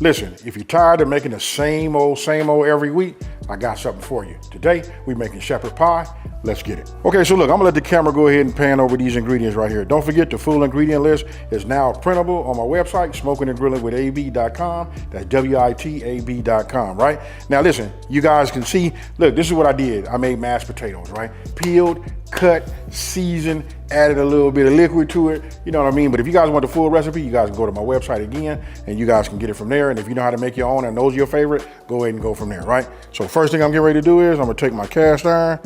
Listen, if you're tired of making the same old every week, I got something for you. Today, we're making shepherd pie. Let's get it. Okay, so look, I'm gonna let the camera go ahead and pan over these ingredients right here. Don't forget the full ingredient list is now printable on my website, smokingandgrillingwithab.com. That's WITAB.com, right? Now listen, you guys can see, look, this is what I did. I made mashed potatoes, right? Peeled, cut, seasoned, added a little bit of liquid to it, you know what I mean? But if you guys want the full recipe, you guys can go to my website again and you guys can get it from there. And if you know how to make your own and those are your favorite, go ahead and go from there, right? So first thing I'm getting ready to do is I'm gonna take my cast iron,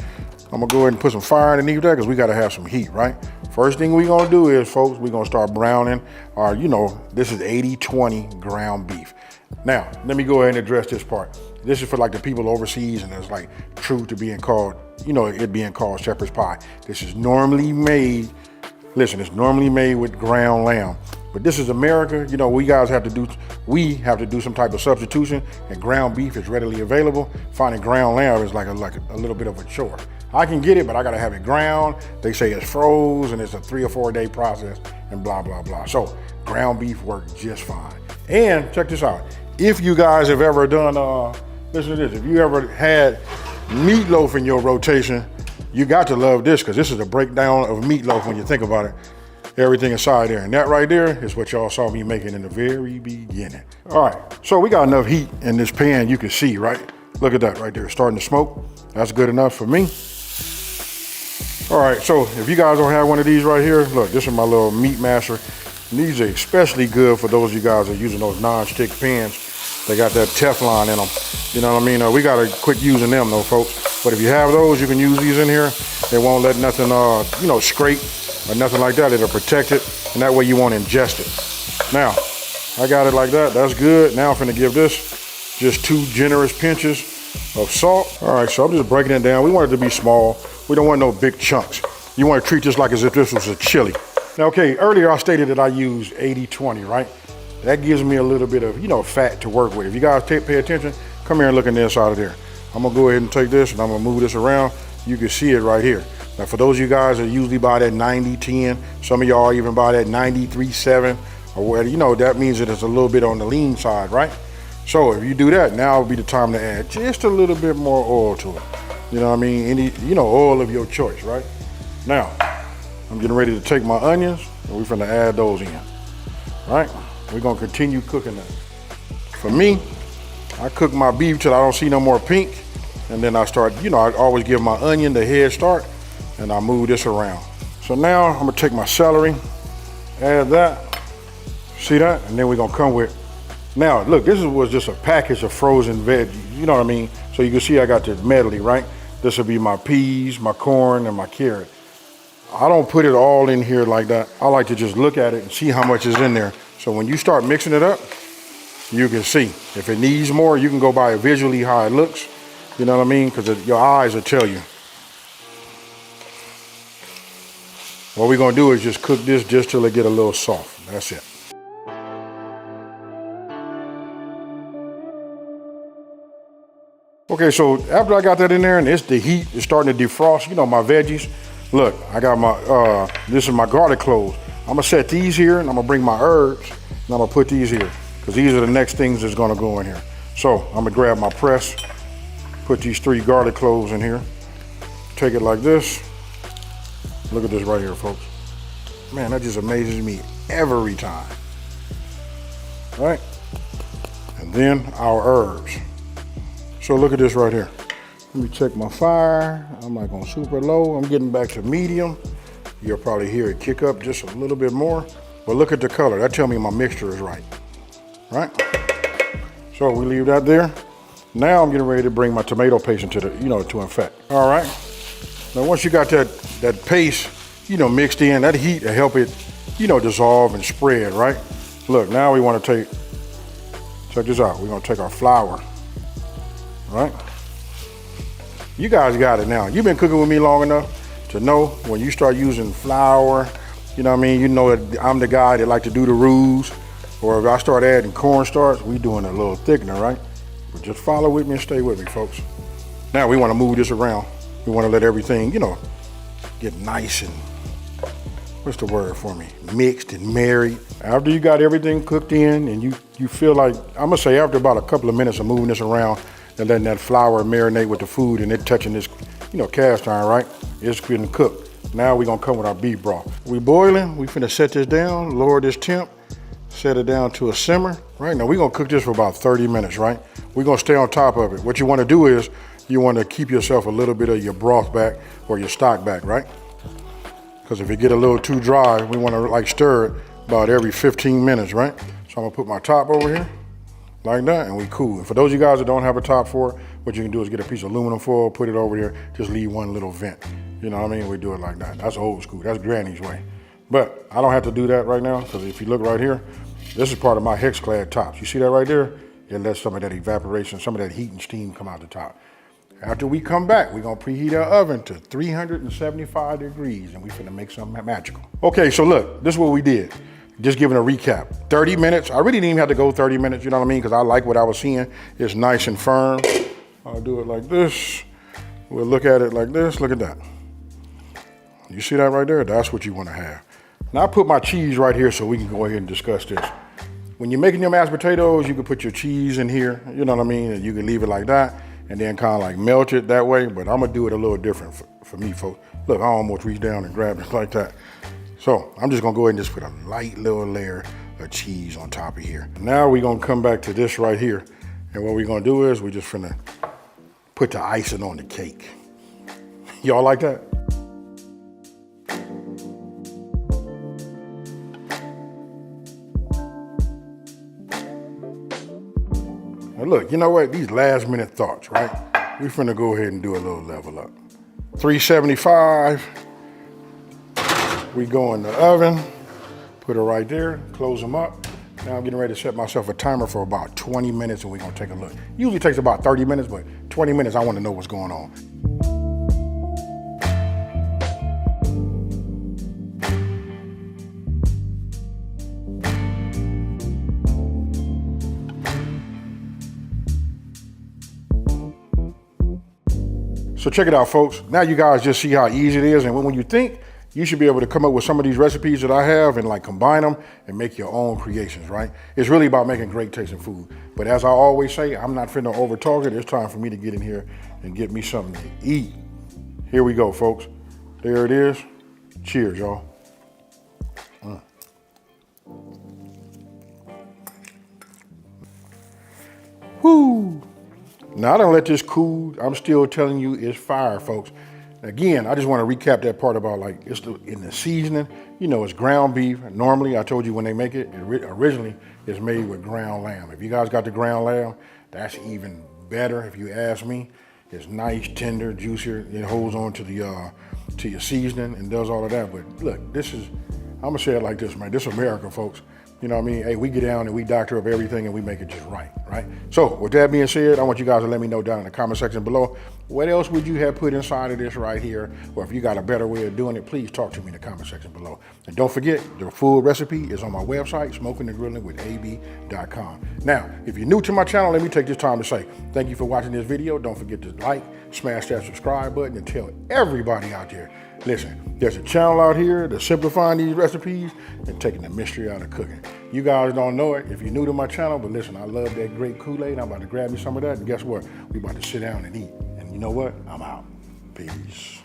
I'm gonna go ahead and put some fire underneath that because we gotta have some heat, right? First thing we're gonna do is, folks, we're gonna start browning our, this is 80-20 ground beef. Now, let me go ahead and address this part. This is for like the people overseas and it's like true to being called, it being called shepherd's pie. This is normally made, listen, it's normally made with ground lamb. But this is America, we have to do some type of substitution and ground beef is readily available. Finding ground lamb is like a little bit of a chore. I can get it, but I gotta have it ground. They say it's froze and it's a 3 or 4 day process and blah, blah, blah. So ground beef works just fine. And check this out. If you guys have ever done, listen to this, if you ever had meatloaf in your rotation, you got to love this because this is a breakdown of meatloaf when you think about it. Everything inside there. And that right there is what y'all saw me making in the very beginning. All right, so we got enough heat in this pan you can see, right? Look at that right there, starting to smoke. That's good enough for me. All right, so if you guys don't have one of these right here, look, this is my little meat masher. And these are especially good for those of you guys that are using those non-stick pans. They got that Teflon in them. You know what I mean? We gotta quit using them though, folks. But if you have those, you can use these in here. They won't let nothing, scrape or nothing like that. It'll protect it, and that way you won't ingest it. Now, I got it like that. That's good. Now I'm finna give this just 2 generous pinches of salt. All right, so I'm just breaking it down. We want it to be small. We don't want no big chunks. You want to treat this like as if this was a chili. Now, okay, earlier I stated that I use 80-20, right? That gives me a little bit of, fat to work with. If you guys pay attention, come here and look in the inside of there. I'm gonna go ahead and take this and I'm gonna move this around. You can see it right here. Now, for those of you guys that usually buy that 90-10, some of y'all even buy that 93-7, or whatever, that means that it's a little bit on the lean side, right? So if you do that, now would be the time to add just a little bit more oil to it. You know what I mean? Any, oil of your choice, right? Now, I'm getting ready to take my onions and we're finna add those in, right? We're gonna continue cooking that. For me, I cook my beef till I don't see no more pink. And then I start, I always give my onion the head start and I move this around. So now I'm gonna take my celery, add that, see that? And then we're gonna come with, now look, this was just a package of frozen veggies, you know what I mean? So you can see I got this medley, right? This will be my peas, my corn, and my carrot. I don't put it all in here like that. I like to just look at it and see how much is in there. So when you start mixing it up, you can see. If it needs more, you can go by visually how it looks. You know what I mean? Because your eyes will tell you. What we're gonna do is just cook this just till it get a little soft. That's it. Okay, so after I got that in there and the heat is starting to defrost, my veggies. Look, I got my, this is my garlic cloves. I'm gonna set these here and I'm gonna bring my herbs and I'm gonna put these here because these are the next things that's gonna go in here. So I'm gonna grab my press, put these 3 garlic cloves in here, take it like this. Look at this right here, folks. Man, that just amazes me every time. All right, and then our herbs. So look at this right here. Let me check my fire. I'm like on super low. I'm getting back to medium. You'll probably hear it kick up just a little bit more. But look at the color. That tells me my mixture is right. Right? So we leave that there. Now I'm getting ready to bring my tomato paste into the, to infect. All right. Now once you got that paste, mixed in, that heat will help it, dissolve and spread, right? Look, now we want to check this out. We're going to take our flour. Right? You guys got it now. You've been cooking with me long enough to know when you start using flour, you know what I mean? You know that I'm the guy that like to do the rules. Or if I start adding cornstarch, we doing a little thickener, right? But just follow with me and stay with me, folks. Now we want to move this around. We want to let everything, get nice and what's the word for me? Mixed and married. After you got everything cooked in and you feel like, I'm gonna say after about a couple of minutes of moving this around and letting that flour marinate with the food and it touching this, cast iron, right? It's getting cooked. Now we're gonna come with our beef broth. We boiling, we finna set this down, lower this temp, set it down to a simmer. Right now we're gonna cook this for about 30 minutes, right? We're gonna stay on top of it. What you wanna do is, you wanna keep yourself a little bit of your broth back or your stock back, right? Because if it get a little too dry, we wanna like stir it about every 15 minutes, right? So I'm gonna put my top over here, like that, and we cool. And for those of you guys that don't have a top for it, what you can do is get a piece of aluminum foil, put it over here, just leave one little vent. You know what I mean? We do it like that. That's old school, that's granny's way. But I don't have to do that right now, because if you look right here, this is part of my hex clad tops. You see that right there? It lets some of that evaporation, some of that heat and steam come out the top. After we come back, we're gonna preheat our oven to 375 degrees and we finna make something magical. Okay, so look, this is what we did. Just giving a recap. 30 minutes, I really didn't even have to go 30 minutes, you know what I mean? Because I like what I was seeing. It's nice and firm. I'll do it like this. We'll look at it like this, look at that. You see that right there? That's what you wanna have. Now I put my cheese right here so we can go ahead and discuss this. When you're making your mashed potatoes, you can put your cheese in here, you know what I mean? And you can leave it like that and then kind of like melt it that way, but I'm gonna do it a little different for me, folks. Look, I almost reached down and grabbed it like that. So I'm just gonna go ahead and just put a light little layer of cheese on top of here. Now we're gonna come back to this right here. And what we're gonna do is we're just gonna put the icing on the cake. Y'all like that? Now look, you know what? These last minute thoughts, right? We're finna go ahead and do a little level up. 375. We go in the oven, put it right there, close them up. Now I'm getting ready to set myself a timer for about 20 minutes and we're gonna take a look. Usually takes about 30 minutes, but 20 minutes, I wanna know what's going on. So check it out, folks. Now you guys just see how easy it is. And when you think, you should be able to come up with some of these recipes that I have and like combine them and make your own creations, right? It's really about making great tasting food. But as I always say, I'm not finna over talk it. It's time for me to get in here and get me something to eat. Here we go, folks. There it is. Cheers, y'all. Woo! Now I don't let this cool. I'm still telling you it's fire, folks. Again, I just want to recap that part about like in the seasoning. You know, it's ground beef. Normally, I told you when they make it, originally it's made with ground lamb. If you guys got the ground lamb, that's even better. If you ask me, it's nice, tender, juicier. It holds on to the to your seasoning and does all of that. But look, this is. I'm gonna say it like this, man. This is America, folks. You know what I mean? Hey, we get down and we doctor up everything and we make it just right, right? So with that being said, I want you guys to let me know down in the comment section below, what else would you have put inside of this right here? Or if you got a better way of doing it, please talk to me in the comment section below. And don't forget, the full recipe is on my website, smokingandgrillingwithab.com. Now, if you're new to my channel, let me take this time to say, thank you for watching this video. Don't forget to like, smash that subscribe button and tell everybody out there, listen, there's a channel out here that's simplifying these recipes and taking the mystery out of cooking. You guys don't know it if you're new to my channel, but listen, I love that great Kool-Aid. I'm about to grab me some of that, and guess what? We about to sit down and eat. And you know what? I'm out. Peace.